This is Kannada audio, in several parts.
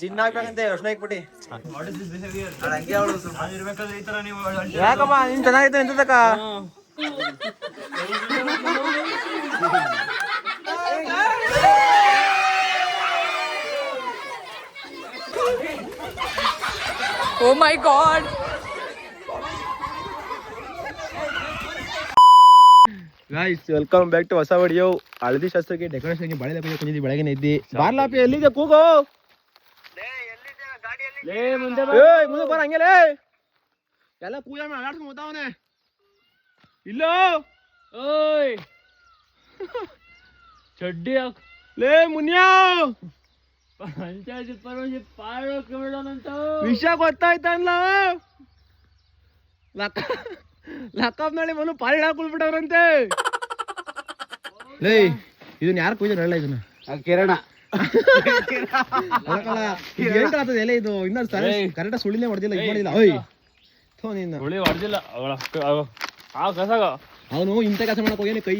ಚಿನ್ನ ಹಾಕ್ಬೇಕಂತೆ ಯೋಚನೆ ಹಾಕ್ಬಿಟ್ಟಿ ಯಾಕಪ್ಪ ನೀನ್ ಚೆನ್ನಾಗಿತ್ತು ಎಂತದಕ್ಕ Oh my god! Guys welcome back to ಹೊಸ ವಿಡಿಯೋ. ಹಳದಿ ಶಾಸ್ತ್ರಕ್ಕೆ ಡೆಕೋರೇಷನ್ಗೆ ಬಾಳೆ ಕುಂದಿದ್ದಿ ಬೆಳಗ್ಗೆ ಇದ್ದಿ ಬಾರ್ಲಾಪಿ ಎಲ್ಲಿದೆ ಕೂಗೋ ಮುಂದೆ ಬರ ಹಂಗೆಲೇ ಎಲ್ಲ ಕೂಜ ಆಡ್ಸ್ಕೊಂಡ್ ಹೋಗ್ತಾವನೆ ಇಲ್ಲೋ ಓಯ್ ಚಡ್ಡಿ ಹಾಕ್ ಲೇ ಮುನ್ಯಾ ಪಂಚಾಯತ್ ಪರವಾಗಿ ಪಾಡೋಕೆ ಬಿಡೋಣಂತ ವಿಷಯ ಗೊತ್ತಾಯ್ತಲ್ಲ ಲಕ್ಕಪ್ ನಾಳೆ ಮನು ಪಾಳಿ ಹಾಕೊಳ್ಬಿಟ್ಟವ್ರಂತೆ. ಲೇ ಇದನ್ನ ಯಾರು ಕೂಜ ಹೇಳ ಇದನ್ನ ಕಿರಣ ಆಗ್ತದೆ ಎಲ್ಲ ಇದು ಇನ್ನ ಕರೆಕ್ಟ್ ಸುಳಿನೇ ಹೊಡೆದಿಲ್ಲ ಇದು ಮಾಡಿಲ್ಲ ಓಯ್ ಥೋ ನಿನ್ನ ಹುಳಿ ಹೊಡೆದಿಲ್ಲ ಆ ಕಸಾಗ ಅವನು ಇಂಥ ಕೆಲಸ ಮಾಡಕ್ ಹೋಗಿ ಕೈ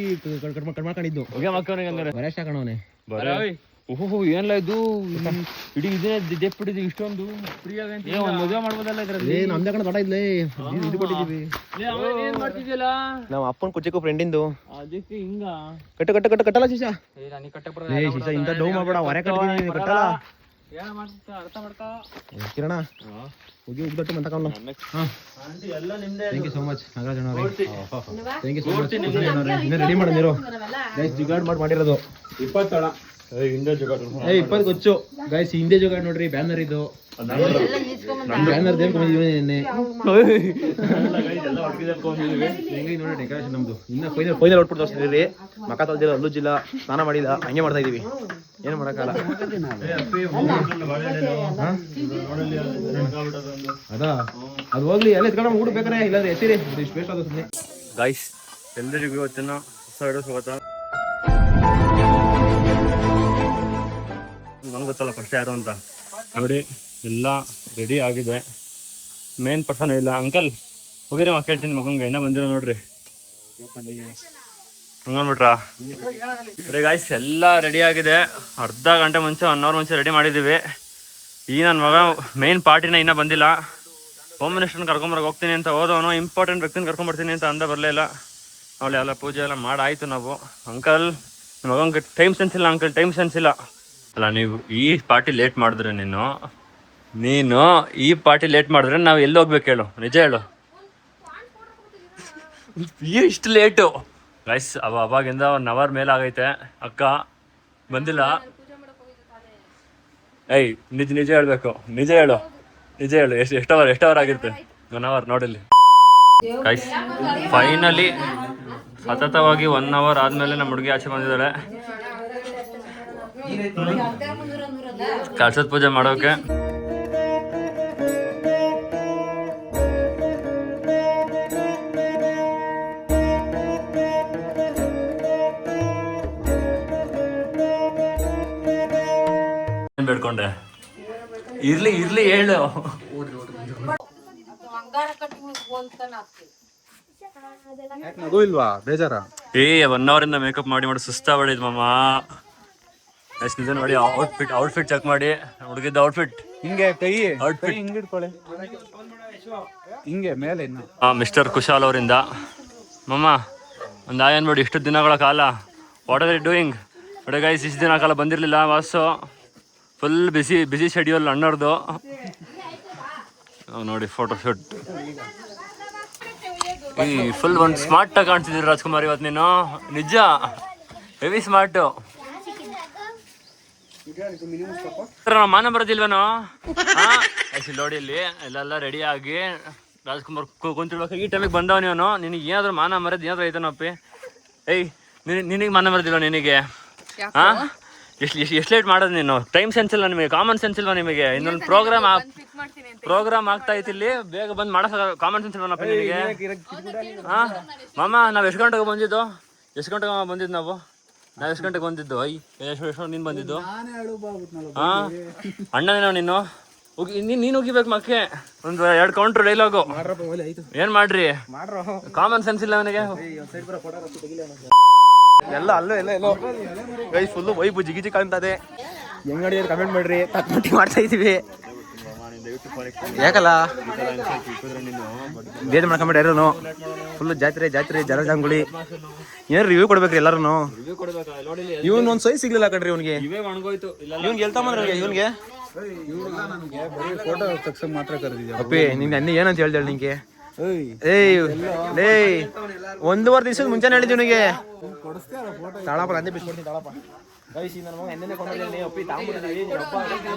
ಕಡ್ಮಾಕೊಂಡಿದ್ದು ಹೋಗಿ ಮಕ್ಕವನಿಗೆ ಹಂಗಾರೆ ಬರೇಶ್ ಹಾಕೋಣವನೆ ಓಹೋ ಏನ್ಲ ಇದು ಇಡೀ ಇದನ್ನೇ ದೆಪ್ಪಿಡಿದ್ವಿ ಇಷ್ಟೊಂದು ಫ್ರೀಯಾಗಿ ಒಂದು ಮದುವೆ ಮಾಡ್ಬೋದಲ್ಲ ಇದ್ರಲ್ಲಿ ಏ ನಮ್ದೇ ಕಡೆ ದೊಡ್ಡ ಇದ್ಲೇ ಇದು ಕೊಟ್ಟಿದ್ದೀವಿ ಏನ್ ಮಾಡ್ತಿದ್ಯಲ್ಲ ನಾವು ಅಪ್ಪನ ಕುಚಿಕು ಫ್ರೆಂಡಿಂದು ಅದಕ್ಕೆ ಹಿಂಗ ಕಟ್ಟಲ್ಲ ಶಿಶಾ ಏ ಶಿಶಾ ಇಂಥ ಡೌ ಮಾಡ್ಬೇಡ ಹೊರೆ ಕಟ್ತೀನಿ ಕಟ್ಟಲ್ಲ ಏನ ಮಾಡ್ತಾ ಅರ್ಥ ಮಾಡ್ತಾ ಕಿರಣ ಹೋಗಿ ಉಗ್ದಟ್ಟು ಮಂತಕೊಂಡು ಎಲ್ಲ ನಿಮ್ದೇ thank you so much Nagaraj ಅಣ್ಣವ್ರೆ ಥ್ಯಾಂಕ್ ಯು ಸೋ ಮಚ್ ಇನ್ನೂ ರೆಡಿ ಮಾಡಿದ್ರು ಗೈಸ್ ಜುಗಾಡ್ ಮಾಡಿರೋದು 20 ಅಣ್ಣ ಹಿಂದೆ ಜುಗಾಡ್ 20 ಗೊಚ್ಚು ಗೈಸ್ ಹಿಂದೆ ಜುಗಾಡ್ ನೋಡ್ರಿ ಬ್ಯಾನರ್ ಇದು ಬ್ಯಾನರ್ ದೇವ್ಕೊಂಡಿದೀವಿ ನಿನ್ನೆ ಹೆಂಗೆ ನೋಡಿ ಡೆಕೋರೇಷನ್ ನಮ್ದು ಇನ್ನ ಫೈನಲ್ ಔಟ್ಪುಟ್ ತೋರಿಸ್ತಿದ್ದೀವಿ. ಮಕ್ಕ ತೊಳ್ದಿಲ್ಲ ಅಲ್ಲುಜಿಲ್ಲ ಸ್ನಾನ ಮಾಡಿಲ್ಲ ಹಂಗೆ ಮಾಡ್ತಾ ಇದೀವಿ ಏನು ಮಾಡಕ್ಕಲ್ಲ ಅದಾ ಅದು ಹೋಗ್ಲಿ ಎಲ್ಲ ಎತ್ಕೊಂಡು ಊಟ ಬೇಕಾರೆ ಇಲ್ಲಾಂದ್ರೆ ಹೆಸರಿ ಇಷ್ಟು ವೇಸ್ಟ್ ಆದ ಸುಮ್ಮನೆ. ಗೈಸ್ ಎಲ್ಲರಿಗೂ ಇವತ್ತಿನ ಹೊಸ ವಿಡಿಯೋ ಸ್ವಾಗತ. ನಮ್ಗೆ ಗೊತ್ತಲ್ಲ ಫಸ್ಟ್ ಯಾರು ಅಂತ ನೋಡಿ ಎಲ್ಲ ರೆಡಿ ಆಗಿದೆ. ಮೇನ್ ಪರ್ಸನ್ ಇಲ್ಲ ಅಂಕಲ್ ಹೋಗಿರಿ ಮಕ್ಕ ಹೇಳ್ತೀನಿ ಮಗಂಗೆ ಇನ್ನೂ ಬಂದಿರೋ ನೋಡ್ರಿ ಹಂಗನ್ಬಿಟ್ರಾ ರೀ ಗಾಯ್ಸ್ ಎಲ್ಲ ರೆಡಿ ಆಗಿದೆ. ಅರ್ಧ ಗಂಟೆ ಮುಂಚೆ 1 ಅವರ್ ಮುಂಚೆ ರೆಡಿ ಮಾಡಿದ್ದೀವಿ. ಈ ನನ್ನ ಮಗ ಮೇನ್ ಪಾರ್ಟಿನ ಇನ್ನೂ ಬಂದಿಲ್ಲ. ಹೋಮ್ ಮಿನಿಸ್ಟರ್ನ ಕರ್ಕೊಂಬರಕ್ಕೆ ಹೋಗ್ತೀನಿ ಅಂತ ಹೋದವನು ಇಂಪಾರ್ಟೆಂಟ್ ವ್ಯಕ್ತಿನ ಕರ್ಕೊಂಬರ್ತೀನಿ ಅಂತ ಅಂದ ಬರಲಿಲ್ಲ. ಅವಳು ಎಲ್ಲ ಪೂಜೆ ಎಲ್ಲ ಮಾಡಾಯಿತು ನಾವು. ಅಂಕಲ್ ನಿಮ್ಮ ಮಗಂಗೆ ಟೈಮ್ ಸೆನ್ಸ್ ಇಲ್ಲ ಅಂಕಲ್ ಟೈಮ್ ಸೆನ್ಸ್ ಇಲ್ಲ ಅಲ್ಲ. ನೀವು ಈ ಪಾರ್ಟಿ ಲೇಟ್ ಮಾಡಿದ್ರೆ ನೀನು ಈ ಪಾರ್ಟಿ ಲೇಟ್ ಮಾಡಿದ್ರೆ ನಾವು ಎಲ್ಲಿ ಹೋಗ್ಬೇಕು ಹೇಳು, ನಿಜ ಹೇಳು. ಇಷ್ಟು ಲೇಟು ಗೈಸ್ ಅವಾಗಿಂದ 1 ಅವರ್ ಮೇಲೆ ಆಗೈತೆ. ಅಕ್ಕ ಬಂದಿಲ್ಲ. ಏಯ್ ನಿಜ ಹೇಳ್ಬೇಕು, ನಿಜ ಹೇಳು ಎಷ್ಟು ಅವರ್ ಆಗಿರುತ್ತೆ? 1 ಅವರ್ ನೋಡಿಲ್ಲಿ ಗೈಸ್. ಫೈನಲಿ ಸತತವಾಗಿ 1 ಅವರ್ ಆದಮೇಲೆ ನಮ್ಮ ಹುಡುಗಿ ಆಚೆ ಬಂದಿದ್ದಾಳೆ ಕಳಸದ ಪೂಜೆ ಮಾಡೋಕೆ. ಬೇಡ್ಕೊಂಡೆ ಇರ್ಲಿ ಹೇಳು. ನಗು ಇಲ್ವಾ ಬೇಜಾರ? 1 ಅವರಿಂದ ಮೇಕಪ್ ಮಾಡಿ ಸುಸ್ತಾಗ್ಬಿಡಿದ್ ಮಾಮ. ಎಷ್ಟು ನಿಜ ನೋಡಿ ಔಟ್ಫಿಟ್ ಚೆಕ್ ಮಾಡಿ ಹುಡುಗಿದ್ದ ಔಟ್ಫಿಟ್ ಹಿಂಗೆ ಕೈ ಔಟ್ಫಿಟ್ ಹಿಂಗೆ ಇಟ್ಕೊಳ್ಳಿ ಹಿಂಗೆ ಮೇಲೆ ಇನ್ನು ಮಿಸ್ಟರ್ ಕುಶಾಲ್ ಅವರಿಂದ. ಮಮ್ಮ ಒಂದು ಅನ್ಬೇಡಿ ಇಷ್ಟು ದಿನಗಳ ಕಾಲ ವಾಟ್ ಆರ್ ಯು ಡೂಯಿಂಗ್? ನೋಡಿ ಗೈಸ್ ಇಷ್ಟು ದಿನ ಕಾಲ ಬಂದಿರಲಿಲ್ಲ ವಾಸು. ಫುಲ್ ಬಿಸಿ ಶೆಡ್ಯೂಲ್ ಅಣ್ಣವ್ರದ್ದು. ನೋಡಿ ಫೋಟೋ ಶೂಟ್ ಫುಲ್ ಒಂದು ಸ್ಮಾರ್ಟಾಗಿ ಕಾಣ್ತಿದ್ದೀರಿ ರಾಜ್ಕುಮಾರ್ ಇವತ್ತು ನೀನು. ನಿಜ ಹೆವಿ ಸ್ಮಾರ್ಟು. ಮಾನ ಬರೋದಿಲ್ವೇನೋ? ನೋಡಿ ಇಲ್ಲಿ ಎಲ್ಲ ರೆಡಿ ಆಗಿ ರಾಜ್ಕುಮಾರ್ ಕುಂತಿರ್ಬೇಕು. ಈ ಟೈಮಿಗೆ ಬಂದವ ನೀನು. ನಿನಗೆ ಏನಾದ್ರು ಮಾನ ಮರ್ಯಾದೆ ಏನಾದ್ರು ಐತನಪ್ಪಿ? ಏಯ್ ನಿನಗೆ ಮಾನ ಮರ್ದಿಲ್ವ ನಿನಗೆ? ಹಾಂ ಎಷ್ಟು ಲೇಟ್ ಮಾಡೋದು ನೀನು? ಟೈಮ್ ಸೆನ್ಸ್ ಇಲ್ಲ ನಿಮಗೆ, ಕಾಮನ್ ಸೆನ್ಸ್ ಇಲ್ವಾ ನಿಮಗೆ? ಇನ್ನೊಂದು ಪ್ರೋಗ್ರಾಮ್ ಆಗ್ತಾ ಐತಿ ಇಲ್ಲಿ, ಬೇಗ ಬಂದು ಮಾಡೋಕೆ ಕಾಮನ್ ಸೆನ್ಸ್ ಇಲ್ವನಪ್ಪ ನಿನಗೆ? ಹಾಂ ಮಾಮ ನಾವು ಎಷ್ಟು ಗಂಟೆಗೆ ಬಂದಿದ್ದು ನಾವು? ಎಷ್ಟು ಗಂಟೆಗೆ ಬಂದಿದ್ದು? ಎಷ್ಟು ನೀನು ಬಂದಿದ್ದು? ಹಾಂ ಅಣ್ಣನೇನೋ ನೀನು ನೀನು ಹೋಗಿಬೇಕು ಮಕ್ಕೆ. ಒಂದು 2 ಕೌಂಟ್ರ್ ಡೈಲಾಗು ಏನು ಮಾಡ್ರಿ? ಕಾಮನ್ ಸೆನ್ಸ್ ಇಲ್ಲ ಅವನಿಗೆ. ಎಲ್ಲ ಅಲ್ಲೋ ಎಲ್ಲ ಎಲ್ಲೋ ಗೈಸ್ ಫುಲ್ಲು ವೈಬು ಜಿಗಿ ಕಾಣ್ತದೆ. ಹೆಂಗ್ ನೋಡಿದ್ರೆ ಕಮೆಂಟ್ ಮಾಡ್ರಿ, ತಕ್ಕಮಟ್ಟಿ ಮಾಡ್ತಾ ಇದೀವಿ. ಯಾಕಲ್ಲ ಬೇರೆ ಮಾಡ್ಕೊಂಬಿಟ್ಟು ಯಾರು ಫುಲ್ ಜಾತ್ರೆ ಜಲಜಂಗುಳಿ ಏನ್ ರಿವ್ಯೂ ಕೊಡ್ಬೇಕ್ರಿ ಎಲ್ಲಾರು. ಇವನ್ ಒಂದ್ ಸೈಜ್ ಸಿಗ್ಲಿಲ್ಲ ಕಣ್ರಿ ಇವ್ನಿಗೆ. ಇವ್ನಿಗೆ ಎಲ್ತಾ ಬಂದ್ರೆ ಇವ್ನಿಗೆ ಫೋಟೋ ತಗ್ಸಕ್ ಮಾತ್ರ ಕರೆದಿದ್ಯಾ ಅಪ್ಪಿ ನಿನ್ ಅನ್ನಿ ಏನಂತ ಹೇಳ್ದೆ ನಿಂಗೆ? ಏಯ್ 1 ವಾರ ದಿವಸದ ಮುಂಚೆನೆ ಹೇಳಿದ್ವಿ ಇವನಿಗೆ. ತಾಳಪ್ಪ ಅಂದೆ ಬಿಸ್ಕೊಡ್ತೀನಿ ತಾಳಪ್ಪ. ನನ್ನ ಮಗ ಎಂದನೇ ಕೊಂಡ್ರಿ ಅಪ್ಪಿ ತಾಂಬಿಟ್ಟಿದ್ವಿ.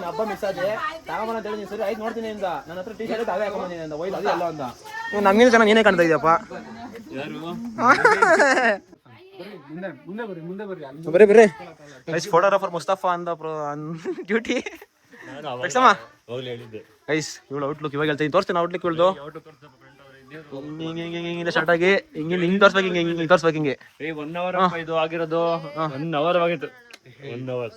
ಹಬ್ಬ ಮಿಸ್ ಆದ್ರೆ ತಾಗೊಂಬ ಅಂತ ಹೇಳಿ ಸರಿ ಆಯ್ತು ನೋಡ್ತೀನಿ ಅಂತ. ನನ್ನ ಹತ್ರ ಟೀ ಶರ್ಟ್ ತಾವೇ ಹಾಕೊಂಬಂದಿನಿ ಅಂತ ಒಯ್ದು ಅದೇ ಅಲ್ಲ ಅಂತ. ನಮ್ಗಿಂತ ಚೆನ್ನಾಗಿ ನೀನೇ ಕಾಣ್ತಾ ಇದೆಯಪ್ಪ. ಬರ್ರಿ ಫೋಟೋಗ್ರಾಫರ್ ಮುಸ್ತಫಾ ಅಂತ ಡ್ಯೂಟಿ ಗೈಸ್. ಇವಳು ಔಟ್ಲುಕ್ ಇವಾಗ ಹೇಳ್ತೀನಿ, ತೋರಿಸ್ತೀನಿ ಔಟ್ಲುಕ್ ಇವಳ್ದು. ಹಿಂಗೆ ಸ್ಟಾರ್ಟ್ ಆಗಿ ಹಿಂಗೆ ತೋರ್ಸ್ಬೇಕು, ಹಿಂಗೆ ತೋರ್ಸ್ಬೇಕು ಹಿಂಗೆ. 1 ಅವರ್ ಇದು ಆಗಿರೋದು. 1 ಅವರ್ ಆಗಿತ್ತು. 1 ಅವರ್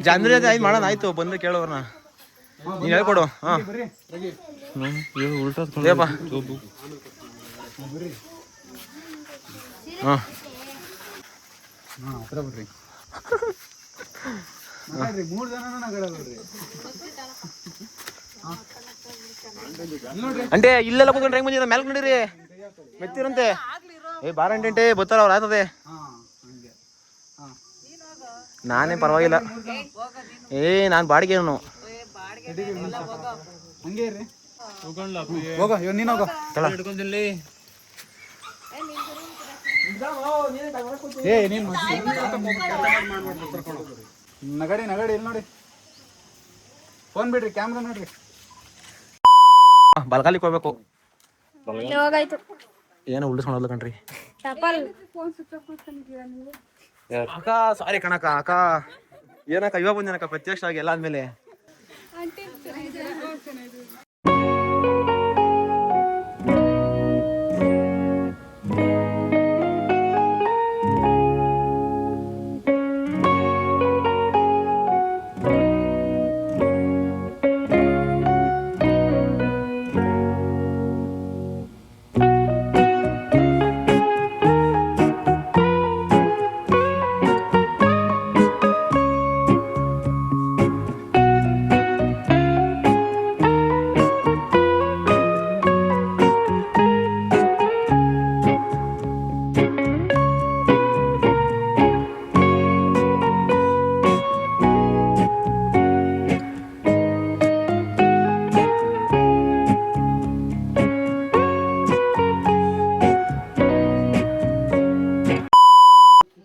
ಜನರ ಜೊತೆ ಆಯ್ತು ಮಾಡೋಣ. ಆಯ್ತು ಬಂದ್ರೆ ಕೇಳೋರ್ನ ನೀನ್ ಹೇಳ್ಕೊಡು. ದೇಪ ಬರ್ರಿ ಮೂರ್ ಜನ అంటే ಇಲ್ಲೆಲ್ಲ ಕೂತ್ಕೊಂಡ್ರೆ ಹೆಂಗ್ ಬಂದಿರ ಮ್ಯಾಲ್ಕ್ ನಡೀರಿ ಮೆತ್ತಿರಂತೆ. ಬಾರ ಅಂಟೆ ಬರ್ತಾರ ಅವ್ರು ಆತದೆ. ನಾನೇ ಪರವಾಗಿಲ್ಲ. ನಾನ್ ಬಾಡಿಗೆನು ಹಂಗೆ ಇರ್ರಿ. ಹೋಗ ಇವ್ ನೀನ್ ಹೋಗ. ನೀನ್ ನಗಡಿ ಇಲ್ಲಿ ನೋಡಿ. ಫೋನ್ ಬಿಡ್ರಿ, ಕ್ಯಾಮ್ರಾ ನೋಡ್ರಿ. ಬಲ್ಗಾಲಿಗೆ ಹೋಗ್ಬೇಕು. ಏನೋ ಉಳಿಸ್ಕೊಂಡಲ್ಲ ಕಣ್ರಿ ಅಕ್ಕ. ಸಾರಿ ಕಣಕ್ಕ ಅಕ್ಕ. ಏನಕ್ಕ ಇವಾಗ ಬಂದೇನಕ್ಕ ಪ್ರತ್ಯಕ್ಷ ಆಗಿ ಎಲ್ಲ ಅಂದ್ಮೇಲೆ.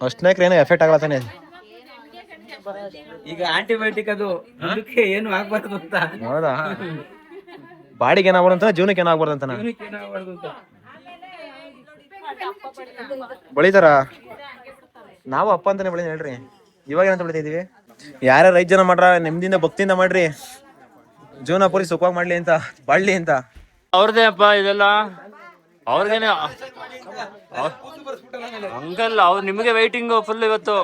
ಅಷ್ಟನೇಕ್ರ ಏನೋ ಎಫೆಕ್ಟ್ ಆಗಲತ್ತಾನೆ ಈಗ ಆಂಟಿಬಯೋಟಿಕ್ ಅದು ಏನು ಆಗ್ಬಾರ್ದು ಅಂತ. ಹೌದಾ? ಬಾಡಿಗೆ ಏನಾಗ್ಬಾರ್ದು ಅಂತ, ಜೀವನಕ್ಕೆ ಏನಾಗ್ಬಾರ್ದು ಅಂತ ಬೆಳಿತಾರ. ನಾವು ಅಪ್ಪ ಅಂತಾನೆ ಬೆಳಿ ಹೇಳ್ರಿ. ಇವಾಗ ಏನಂತ ಬೆಳಿತಾ ಇದೀವಿ? ಯಾರ್ಯಾರು 5 ಜನ ಮಾಡ್ರ ನೆಮ್ಮದಿಯಿಂದ ಭಕ್ತಿಯಿಂದ ಮಾಡ್ರಿ, ಜೀವನ ಪೂರಿ ಸುಖವಾಗಿ ಮಾಡ್ಲಿ ಅಂತ, ಬಾಳ್ಲಿ ಅಂತ. ಅವ್ರದೇ ಅಪ್ಪ ಇದೆಲ್ಲ. ಅವ್ರಿಗೇನೆ ಹಂಗಲ್ಲ, ಅವ್ರು ನಿಮಗೆ ವೈಟಿಂಗ್ ಫುಲ್ ಇವತ್ತು.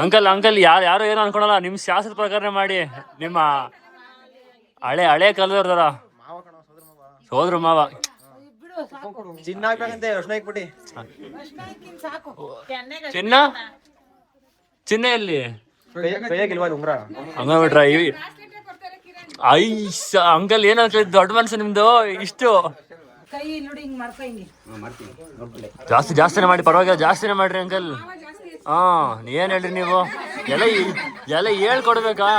ಅಂಕಲ್ ಯಾರು ಏನು ಅನ್ಕೊಳಲ್ಲ. ನಿಮ್ ಶಾಸ್ತ್ರದ ಪ್ರಕಾರ ಮಾಡಿ. ನಿಮ್ಮ ಹಳೆ ಕಾಲದವ್ರದಾರ ಸೋದ್ರ ಮಾವ ಚಿನ್ನ ಹಾಕ್ಬೇಕಂತೆ. ಅರ್ಶನ ಹಾಕ್ಬಿಟ್ಟಿ. ಚಿನ್ನ ಎಲ್ಲಿ ಕೈಯಾಗಿಲ್ವಾ ಉಂಗ್ರ? ಹಂಗ ಬಿಟ್ರ ಅಂಕಲ್ ಏನ ದೊಡ್ಡ ಮನ್ಸು ನಿಮ್ದು. ಇಷ್ಟು ಜಾಸ್ತಿನೇ ಮಾಡಿ, ಪರವಾಗಿಲ್ಲ ಜಾಸ್ತಿನೇ ಮಾಡ್ರಿ ಅಂಕಲ್. ಏನ್ ಹೇಳ್ರಿ ನೀವು ಎಲ್ಲ ಹೇಳ್ಕೊಡ್ಬೇಕಾ?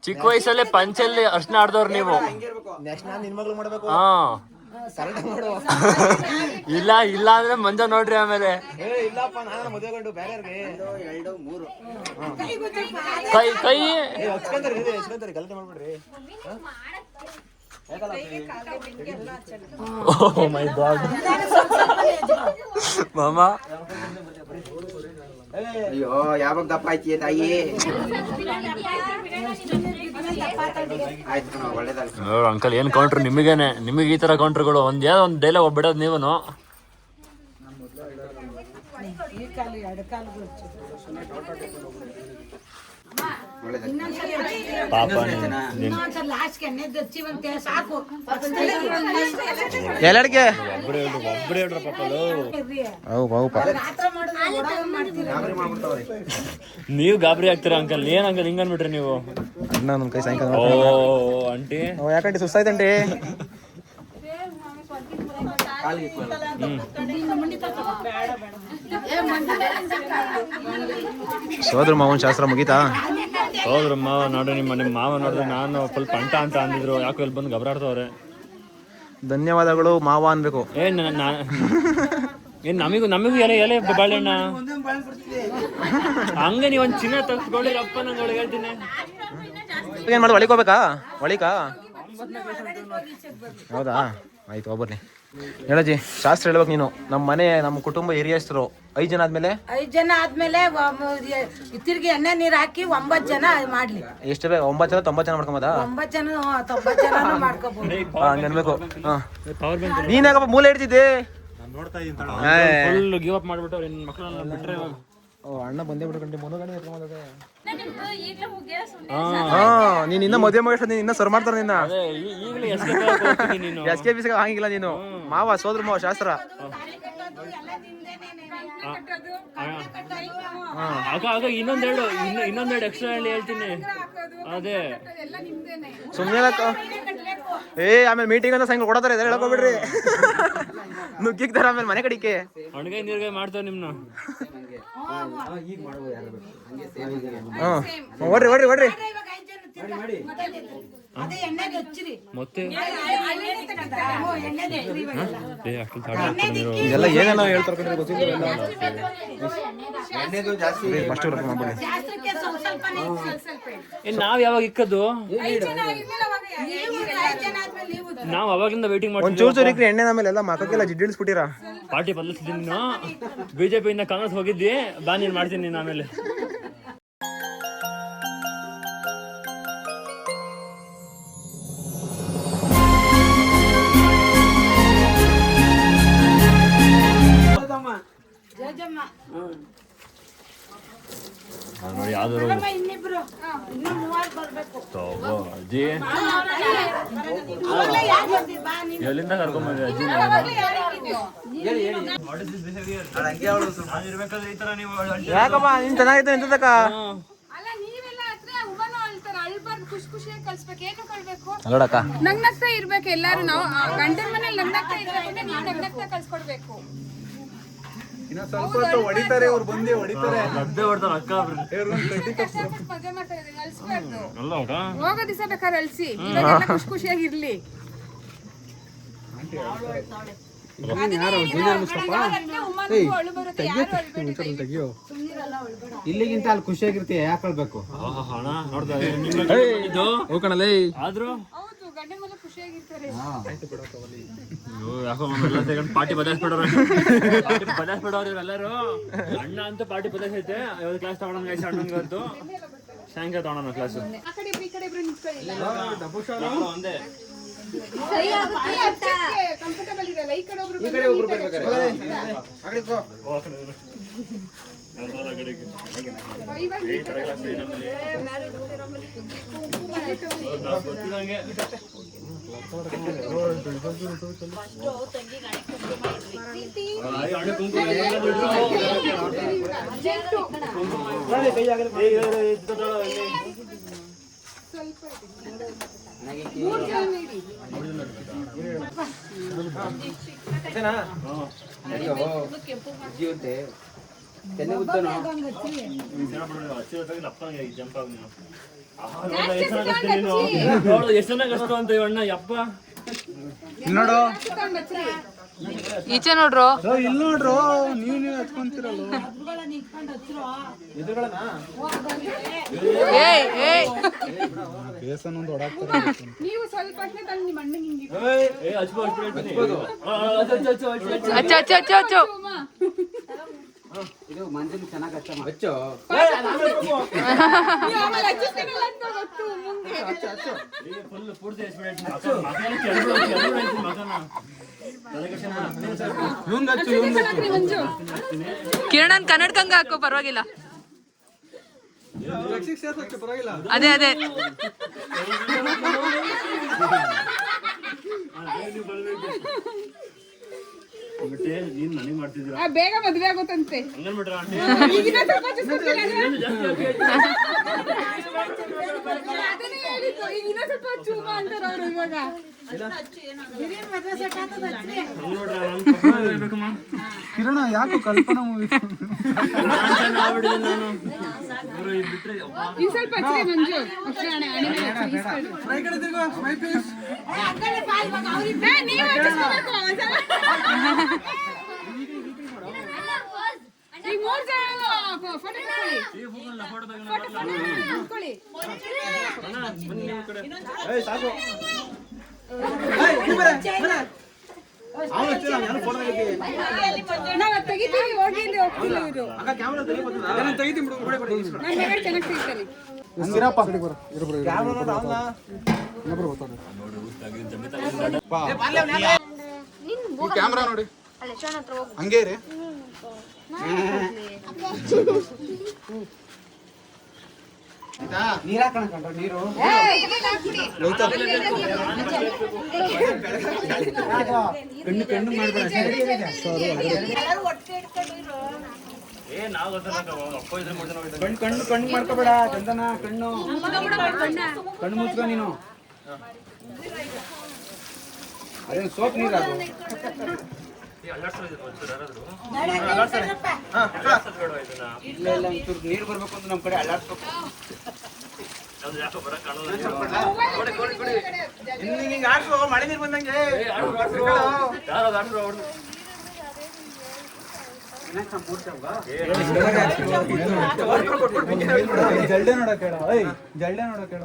ಚಿಕ್ಕ ವಯಸ್ಸಲ್ಲೇ ಪಂಚಲ್ಲಿ ಅರ್ಶನ ಆಡ್ದವ್ರು ನೀವು. ಇಲ್ಲ ಅಂದ್ರೆ ಮಂಜ ನೋಡ್ರಿ ಆಮೇಲೆ. ಕೈ ಓ ಮೈ ಗಾಡ್ ಮಾಮ. ಅಯ್ಯೋ ಯಾವಾಗ ದಪ್ಪ ಆಯ್ತಿ ತಾಯಿ. ಅಂಕಲ್ ಏನ್ ಕೌಂಟ್ರ್ ನಿಮಗೆ ಈ ತರ ಕೌಂಟ್ರ್ಗಳು. ಏನೋ ಒಂದ್ ಡೈಲಾಗ್ ಬಿಡೋದು ನೀವು. ಪಾಪ ಎಲ್ಲರಿಗೆ ಒಬ್ಬರೇ ಹೇಳ್ರ ಪಾಪಲು. ನೀವು ಗಾಬರಿ ಆಗ್ತೀರಾ ಅಂಕಲ್? ಏನ್ ಅಂಕಲ್ ಹಿಂಗ ಅನ್ಬಿಟ್ರಿ ನೀವು? ನನ್ನ ಕೈ ಸಾಯಂಕಾಲ ಓ ಆಂಟಿ ಯಾಕಂಟಿ ಸುಸ್ತಾಯ್ತಂಟಿ. ಸೋದ್ರ ಮಾವನ್ ಶಾಸ್ತ್ರ ಮುಗೀತಾ? ಹೌದ್ರ ಮಾವ ನೋಡ್ರಿ, ನಿಮ್ಮ ಮಾವ ನೋಡಿದ್ರೆ ನಾನು ಫುಲ್ ಪಂಟ ಅಂತ ಅಂದಿದ್ರು. ಯಾಕೋ ಇಲ್ಲಿ ಬಂದು ಗಬರಾಡ್ತವ್ರೆ. ಧನ್ಯವಾದಗಳು ಮಾವ ಅನ್ಬೇಕು. ಏನ್ ನಮಿಗೂ ಎಲೆ ಬಾಳೆಹಣ್ಣ ಹಂಗೆ ನೀವ್ ಒಂದ್ ಚಿನ್ನ ತಗ್ಸ್ಕೊಂಡಿರಪ್ಪ. ನಂಗೆ ಹೇಳ್ತೀನಿ. ಏನ್ ಮಾಡೋದು? ಒಳಿಕ್ ಹೋಗ್ಬೇಕಾ? ಒಳಿಕಾ? ಹೌದಾ, ಆಯ್ತು ಹೋಗ್ಬರ್ನಿ. ಹೇಳಜ್ಜಿ, ಶಾಸ್ತ್ರ ಹೇಳ್ಬೇಕು ನೀನು. ನಮ್ಮ ಕುಟುಂಬ ಹಿರಿಯಸ್ಥರು 5 ಜನ ಆದ್ಮೇಲೆ 5 ಜನ ಆದ್ಮೇಲೆ ತಿರ್ಗಿ ಎಣ್ಣೆ ನೀರ್ ಹಾಕಿ 9 ಜನ ಮಾಡ್ಲಿ. ಎಷ್ಟು ಬೇಕು? 9 ಜನ 90 ಜನ ಮಾಡ್ಕೊಂಬದ? 9 ಜನ 90 ಜನ ಮಾಡ್ಕೋಬಹುದು. ಹಂಗನ್ಬೇಕು. ನೀನ್ ಯಾಕಪ್ಪ ಮೂಲೆ ಹಿಡ್ತಿದ್ದೆ? ಫುಲ್ ಗಿವ್ ಅಪ್ ಮಾಡ್ಬಿಟ್ಟು ನಿನ್ ಮಕ್ಕಳನ್ನ ಬಿಟ್ರೆ ಇವಾಗ. ಅಣ್ಣ ಬಂದೇ ಬಿಡ್ಕೊಂಡೆ ಮೊನಗಾಣಿ ಎತ್ಕೊಂಬಂದದೆ. ನೀನ್ ಇನ್ನ ಮದುವೆ ಮಾಡಿ ನೀನ್ ಇನ್ನ ಸರ್ ಮಾಡ್ತಾರ ನಿನ್ನ. ಈಗಲೇ ಎಸ್ಕೆ ನೀನು. ಎಸ್ಕೆ ಬಿಸ್ಗೆ ಹಂಗಿಲ್ಲ ನೀನು. ಮಾವ ಸೋದ್ರ ಮಾವ ಶಾಸ್ತ್ರ. ಆಗ ಇನ್ನೊಂದೆರಡು ಎಕ್ಸ್ಟ್ರಾ ಹೇಳ್ತೀನಿ. ಅದೇ ಸುಮ್ನೆ ಆಮೇಲೆ ಮೀಟಿಂಗ್ ಅಂತ ಸಾಯಂಕಾಲ ಕೊಡತಾರೆ. ಹೇಳ್ಕೊಬಿಡ್ರಿ. ನುಗ್ಗಿಕ್ತಾರ ಆಮೇಲೆ ಮನೆ ಕಡಿಕೆ ಅಣ್ಗಾಯಿ ನೀರ್ಗಾಯಿ ಮಾಡ್ತಾವ ನಿಮ್ನ. ಓಡ್ರಿ ಓಡ್ರಿ ಓಡ್ರಿ. ಮತ್ತೆ ಇದೆಲ್ಲ ಏನೇನೋ ಹೇಳ್ತಾರೆ ಗೊತ್ತಿಲ್ಲ. ನಾವ್ ಯಾವಾಗ ಇಕ್ಕದ್ದು? ನಾವ್ ಅವಾಗಿಂದ ವೇಟಿಂಗ್ ಮಾಡ್ತೀವಿ. ಒಂಚೂರು ಚೂರಿಕ್ರಿ ಎಣ್ಣೆ ಆಮೇಲೆ ಎಲ್ಲ ಮಕ್ಕಕ್ಕೆಲ್ಲ ಜಿಡ್ಡಿಳಿಸ್ಬಿಟ್ಟಿರಾ. ಪಾರ್ಟಿ ಬದಲಿಸ್ತೀನಿ ನೀನು. ಬಿಜೆಪಿಯಿಂದ ಕಾಂಗ್ರೆಸ್ ಹೋಗಿದ್ದಿ, ಬಾ ನೀನ್ ಮಾಡ್ತೀನಿ ನೀನು ಆಮೇಲೆ. ನೋಡಿ ಯಾವ್ದಾರು ಇನ್ನಿಬ್ರು ಇನ್ನು 3 ಬರ್ಬೇಕು. ಅಜ್ಜಿ ಎಲ್ಲಿಂದ ಕರ್ಕೊಂಡ್ಬಂದ್ರಿ ಅಜ್ಜಿ? ಯಾಕಮ್ಮ ನೀನ್ ಚೆನ್ನಾಗಿತ್ತು ನಿಂತಕ್ಕ? ಅಲ್ಲೋಡಕ್ಕ ನಗ್ನಗ್ತಾ ಇರ್ಬೇಕು ಎಲ್ಲಾರು. ನಾವು ಗಂಡನ ಮನೇಲಿ ನಗ್ನಗ್ತಾ ಇರ್ಬೇಕು, ನೀವು ನಗ್ನಗ್ತಾ ಕಳ್ಸ್ಕೊಡ್ಬೇಕು. ಇನ್ನೊಂದ್ ಸ್ವಲ್ಪ ಹೊತ್ತು ಹೊಡಿತಾರೆ ಇವ್ರು, ಬಂದು ಹೊಡಿತಾರೆ. ಅದ್ದೇ ಹೊಡ್ತಾರ ಅಕ್ಕ. ಮದುವೆ ಮಾಡ್ತಾ ಇದ್ದಾರೆ, ಅಳ್ಸ್ಬಾರ್ದು. ಅಲ್ಲ ಅಕ್ಕ, ಹೋಗೋ ದಿವಸ ಬೇಕಾದ್ರೆ ಅಳ್ಸಿ, ಇವಾಗೆಲ್ಲ ಖುಷಿ ಖುಷಿಯಾಗಿರ್ಲಿ. ಇಲ್ಲಿಗಿಂತ ಅಲ್ಲಿ ಖುಷಿಯಾಗಿರ್ತೀಯ, ಯಾಕೆ ಹೇಳ್ಬೇಕು? ಹಣ ನೋಡ್ತಾ ಆದ್ರೂ ಹೌದು, ಗಂಡನ ಮೇಲೆ ಖುಷಿಯಾಗಿರ್ತಾರೆ. ಯಾಕೋ ಪಾರ್ಟಿ ಬದಲಾಯಿಸ್ಬಿಡೋರು ಇವರೆಲ್ಲರೂ. ಅಣ್ಣ ಅಂತೂ ಪಾರ್ಟಿ ಬದಲಾಯಿಸೈತೆ. ಇವತ್ತು ಕ್ಲಾಸ್ ತಗೊಳೋಣ ಅಣ್ಣಂಗಂತೂ. ಸಾಯಂಕಾಲ ತಗೊಳೋಣ ಕ್ಲಾಸು. ಆ ಕಡೆ ಇಬ್ರು ಈ ಕಡೆ ಇಬ್ರು ನಿಂತ್ಕೊಳ್ಳಿ. ಒಂದೇ ಕಂಫರ್ಟಬಲ್ ಇರಲ್ಲ. ಈ ಕಡೆ ಒಬ್ರು ಎಷ್ಟು ಚೆನ್ನಾಗಿ ಅಷ್ಟು ಅಂತ ಇವಣ್ಣ ಯಪ್ಪ. ನೋಡು ಈಚೆ ನೋಡ್ರು. ಇಲ್ಲಿ ನೋಡ್ರು, ನೀವು ಹಚ್ಕೊಂತಿರಲ್ಲ. ಬೇಸನೊಂದು ಹೊಡಾಕ್ತಾರೆ. ನೀವು ಸ್ವಲ್ಪ ತಂದು ನಿಮ್ಮ ಅಣ್ಣಗೆ ಹಿಂಗೆ ಅಚ್ಚು ಅಚ್ಚು ಅಚ್ಚು ಅಚ್ಚು. ಇದು ಮಂಜನ್ ಚೆನ್ನಾಗಿ ಹಚ್ಚೋ. ಕಿರಣನ್ ಕನ್ನಡಕಂಗ ಹಾಕೋ, ಪರವಾಗಿಲ್ಲ. ಅದೇ ಅದೇ ಬೇಗ ಮದ್ವೆ ಆಗುತ್ತಂತೆ. ಈಗಿನ ಸ್ವಲ್ಪ ಚೂಸ್ಕೊಡ್ತೀರಾ? ಅದನ್ನೇ ಹೇಳಿದ್ದು, ಈಗಿನ ಸ್ವಲ್ಪ ಚೂಮ ಅಂತಾರ ಅವ್ರು ಇವಾಗ. ಕಿರಣ ಯಾಕೋ ಕಲ್ಪನಾ ಮೂವಿ ಈ ಸ್ವಲ್ಪ ಹಚ್ಚಿರಿ ಮಂಜು. ಅಷ್ಟೇ ಅಣೆ ಅಣೆ ಮೇಲೆ ಹಚ್ಚಿರಿ, ಇಸ್ಕೊಳ್ಳಿ. ನೀವು ಹಚ್ಚಿಸ್ಕೋಬೇಕು ಒಂದ್ಸಲ. ಈಗ 3 ಜನ ಫೋಟೋ ತಗೊಳ್ಳಿ. ತಗೊಳ್ಳಿ. ಸಾಕು ನಾವ್ ತೆಗಿತೀವಿ, ಹೋಗಿ ಇಲ್ಲಿ ಹೋಗ್ತಿಲ್ಲ ಇವರು. ಕ್ಯಾಮ್ರಾ ತೆಗಿತೀನಿ ನನ್ನ ಮಗ ಚೆನ್ನಾಗಿ ತೆಗಿತಾರೆ. ಹಂಗಿರಪ್ಪ ಈ ಕ್ಯಾಮ್ರಾ ನೋಡಿ ಹಂಗೆ ರೀ. ನೀರ್ ಹಾಕೋಣ ಕಂಡ್ರೆ ನೀರು ಕಣ್ಣು ಮಾಡ್ಬೇಡ. ಕಣ್ಣು ಮಾಡ್ಕೋಬೇಡ ಚಂದನ. ಕಣ್ಣು ಮುಚ್ಕೊ ನೀನು. ಅದೇನು ಸೋಪ್ ನೀರು ಅದು. ಇಲ್ಲ ಇಲ್ಲ ಒಂಚೂರು ನೀರು ಬರ್ಬೇಕು ಅಂತ ನಮ್ಮ ಕಡೆ ಅಲ್ಲಾಡ್ಸ್ಬೇಕು. ಮಳೆ ನೀರು ಬಂದಂಗೆ ಜಲ್ಡೆ ನೋಡಕ್ ಹೇಳ. ಜಲ್ಡೆ ನೋಡಕ್ ಹೇಳ.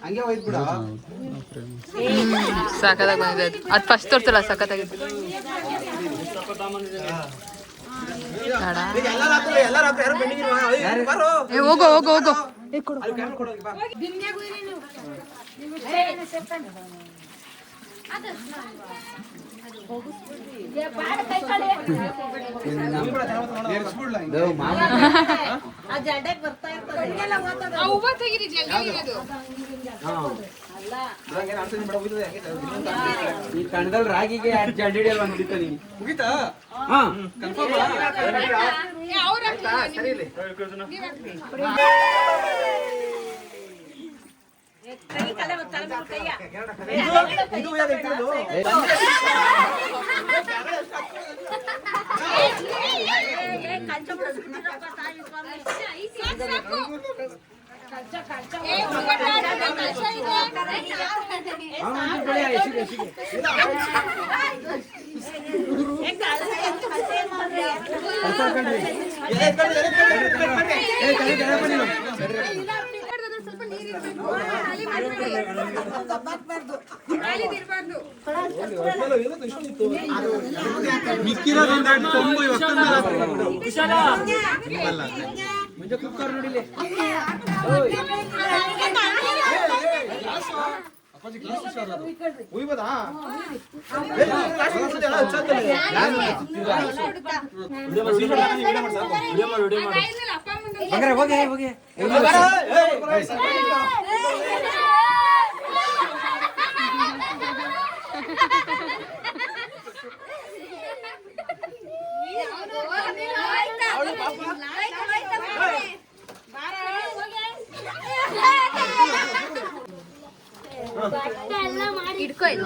ಹಂಗೆ ಹೋಯ್ತು ಬಿಡ. ಸಖತ್ತಾಗಿ ಬಂದಿದೆ ಅದು. ಅದು ಫಸ್ಟ್ ತೋರ್ಸಲ್ಲ, ಸಖತ್ತಾಗಿದೆ. ಹೋಗೋ ಹೋಗೋ ಹೋಗೋ. ಹೂವ ತೆಗೀರಿ ಜಲ್ದಿ. ಈ ಕಣದಲ್ಲಿ ರಾಗಿಗೆ ಜಲ್ಡಿ ಅಲ್ವಾ ಮುಗಿತ ನೀನು. ಮುಗಿತಾ? ಮುಂಚೆ ಕುಕ್ಕರ್ ನೋಡಿಲಿ. ಹೋಗಿ ಹೋಗಿ ಇಟ್ಕೋ ಇದು.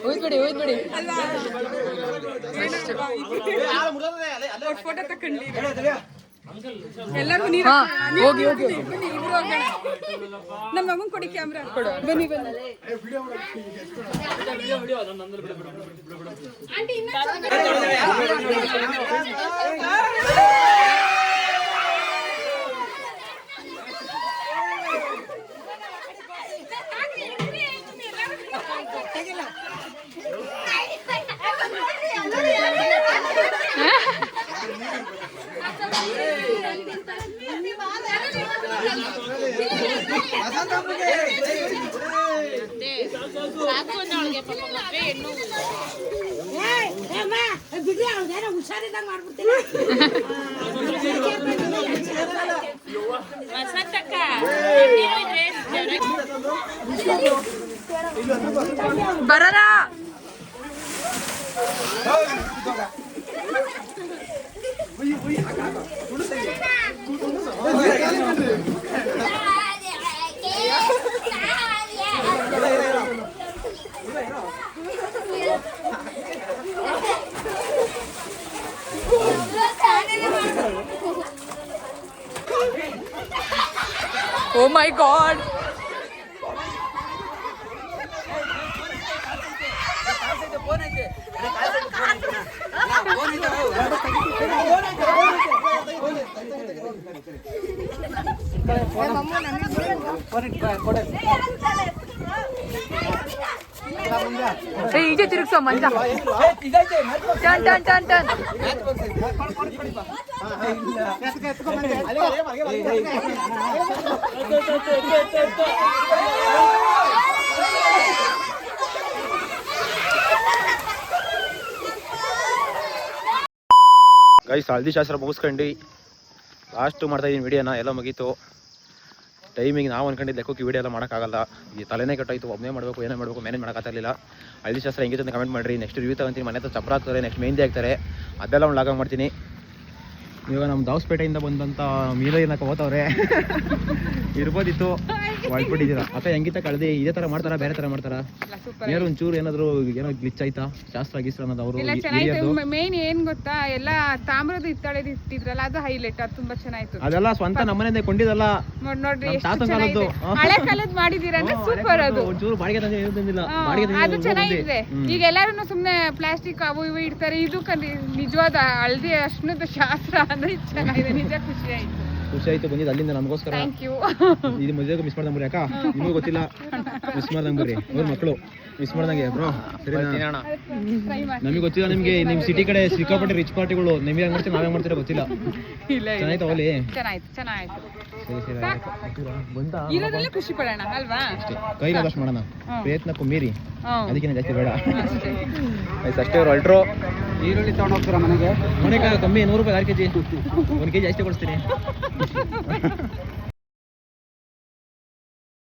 ಹೋಯ್ದ್ಬಿಡಿ ಹೋಯ್ದ್ಬಿಡಿ. ಫೋಟೋ ತಕೊಂಡ್ಲಿ ಎಲ್ಲರಿಗೂ ನೀರು. ಹೋಗಿ ಹೋಗಿ ನಮ್ಮ ಮಗನ್ ಕೊಡಿ ಕ್ಯಾಮ್ರಾ. ಕೊಡು. ಬನ್ನಿ ಬನ್ನಿ. ಬಿಡ್ರಿ ಅವ್ಳೇನೋ ಹುಷಾರಿದ್ದಂಗೆ ಮಾಡ್ಬಿಡ್ತೀನಿ. ಬರರ Oh my God! ಈಚೆ ತಿರುಗ್ಸೋ ಮಂಜ. ಟನ್ ಟನ್ ಟನ್ ಟನ್. ಗೈಸ್ ಹಳದಿ ಶಾಸ್ತ್ರ ಮುಗಿಸ್ಕೊಂಡು ಲಾಸ್ಟ್ ಮಾಡ್ತಾ ಇದೀನಿ ವಿಡಿಯೋನ. ಎಲ್ಲ ಮುಗೀತು. ಟೈಮಿಗೆ ನಾವು ಅನ್ಕೊಂಡಿದ್ದು ಲೆಕ್ಕಕ್ಕೆ ವಿಡಿಯೋ ಎಲ್ಲ ಮಾಡೋಕ್ಕಾಗಲ್ಲ. ಈ ತಲೆನೇ ಕೆಟ್ಟೋಯ್ತು. ಒಬ್ಬನೇ ಮಾಡಬೇಕು, ಏನೇ ಮಾಡಬೇಕು, ಮ್ಯಾನೇಜ್ ಮಾಡೋಕ್ಕಾಗಲಿಲ್ಲ. ಹಳದಿ ಶಾಸ್ತ್ರ ಹೆಂಗಿತ್ತು ಅಂತ ಕಮೆಂಟ್ ಮಾಡಿರಿ. ನೆಕ್ಸ್ಟ್ ರಿವ್ಯೂ ತಗೊಂತೀನಿ. ಮನೆ ಹತ್ರ ಚಪ್ರ ಹಾಕ್ತಾರೆ, ನೆಕ್ಸ್ಟ್ ಮೆಹಂದಿ ಹಾಕ್ತಾರೆ. ಅದೆಲ್ಲ ಒಂದು ಲಾಗ ಮಾಡ್ತೀನಿ. ಇವಾಗ ನಮ್ಮ ದಾವಸ್ಪೇಟೆಯಿಂದ ಬಂದಂಥ ಮೀರೋ ಏನಕ್ಕೆ ಹೋಗ್ತವ್ರೆ ಇರ್ಬೋದಿತ್ತು. ಹೊಳ್ಬಿಟ್ಟಿದ್ದೀರಾ ಅಕ್ಕ? ಹೆಂಗಿತ್ತ ಕಳ್ದಿ? ಇದೇ ಥರ ಮಾಡ್ತಾರಾ, ಬೇರೆ ಥರ ಮಾಡ್ತಾರಾ? ಏನಾರು ಒಂಚೂರು ಏನಾದ್ರು ಏನೋ ಗ್ಲಿಚ್ ಆಯ್ತಾ? ಶಾಸ್ತ್ರ ಗೀಸ್ತ್ರ ಅನ್ನೋದು ಅವರು ಮೇನ್ ಏನ್ ಗೊತ್ತಾ, ಎಲ್ಲ ತಾಮ್ರದ ಹಿತ್ತಾಳೆದು ಇಟ್ಟಿದ್ರಲ್ಲ, ಅದು ಹೈಲೈಟ್. ಅದು ತುಂಬಾ ಚೆನ್ನಾಗಿತ್ತು. ಅದೆಲ್ಲ ಸ್ವಂತ ನಮ್ಮನೆಯಿಂದ ಕೊಂಡಿದ್ದಲ್ಲ, ನೋಡ್ರಿ ಎಷ್ಟು ತಾತನ ಚೆನ್ನಾಗಿದೆ. ಕಾಲದ್ದು. ಹಳೆ ಕಾಲದ ಮಾಡಿದೀರ ಅಂದ್ರೆ ಸೂಪರ್. ಅದು ಒಂಚೂರು ಬಾಡಿಗೆ ತಂದಿಲ್ಲ. ಅದು ಚೆನ್ನಾಗಿದೆ. ಈಗ ಎಲ್ಲಾರು ಸುಮ್ನೆ ಪ್ಲಾಸ್ಟಿಕ್ ಅವು ಇವು ಇಡ್ತಾರೆ. ಇದು ನಿಜವಾದ ಹಳದಿ ಅರ್ಶನದ ಶಾಸ್ತ್ರ ಅಂದ್ರೆ ಚೆನ್ನಾಗಿದೆ. ನಿಜ ಖುಷಿ ಆಯ್ತು. ಖುಷಿ ಆಯ್ತು ಬಂದಿದ್ದು ಅಲ್ಲಿಂದ ನಮಗೋಸ್ಕರ. Thank you. ಇದು ಮದುವೆಗೆ ಮಿಸ್ ಮಾಡ್ದಂಗೆ ಬರ್ರಿ ಅಕ್ಕ. ನಿಮಗೂ ಗೊತ್ತಿಲ್ಲ, ಮಿಸ್ ಮಾಡ್ದಂಗೆ ಬರ್ರಿ. ಅವ್ರ ಮಕ್ಕಳು ಮಿಸ್ ಮಾಡ್ದಂಗೆ ಬ್ರೋ. ಸರಿ ಟ್ರೈ ಮಾಡಿ. ನಮಗೆ ಗೊತ್ತಿಲ್ಲ. ನಿಮ್ಗೆ ನಿಮ್ ಸಿಟಿ ಕಡೆ ಸಿಕ್ಕಾಪಟ್ಟೆ ರಿಚ್ ಪಾರ್ಟಿಗಳು. ನಿಮ್ಗೆ ಹೆಂಗ್ ಮಾಡ್ತೀರಾ, ನಾವೇ ಮಾಡ್ತೀರಾ ಗೊತ್ತಿಲ್ಲ. ಇಲ್ಲ ಚೆನ್ನಾಯ್ತು ಅವಲ್ಲಿ. ಚೆನ್ನಾಯ್ತು. ಸರಿ ಸರಿ ಬಂತ ಇರೋದ್ರಲ್ಲೇ ಖುಷಿ ಪಡೋಣ ಅಲ್ವಾ? ಕೈಲಾದಷ್ಟು ಮಾಡೋಣ, ಪ್ರಯತ್ನಕ್ಕೂ ಮೀರಿ. ಹ್ಮ್. ಅದಕ್ಕಿಂತ ಜಾಸ್ತಿ ಬೇಡ. ಅಷ್ಟೇ. ಆಯ್ತು ಅಷ್ಟೇ. ಅವ್ರು ಅಲ್ಟ್ರೋ ಈರುಳ್ಳಿ ತಗೊಂಡೋಗ್ತೀರಾ ಮನೆಗೆ? ಮನೆಗೆ ಕಮ್ಮಿ 100 ರೂಪಾಯಿ 1 kg. 1 kg ಅಷ್ಟೇ ಕೊಡಿಸ್ತೀನಿ.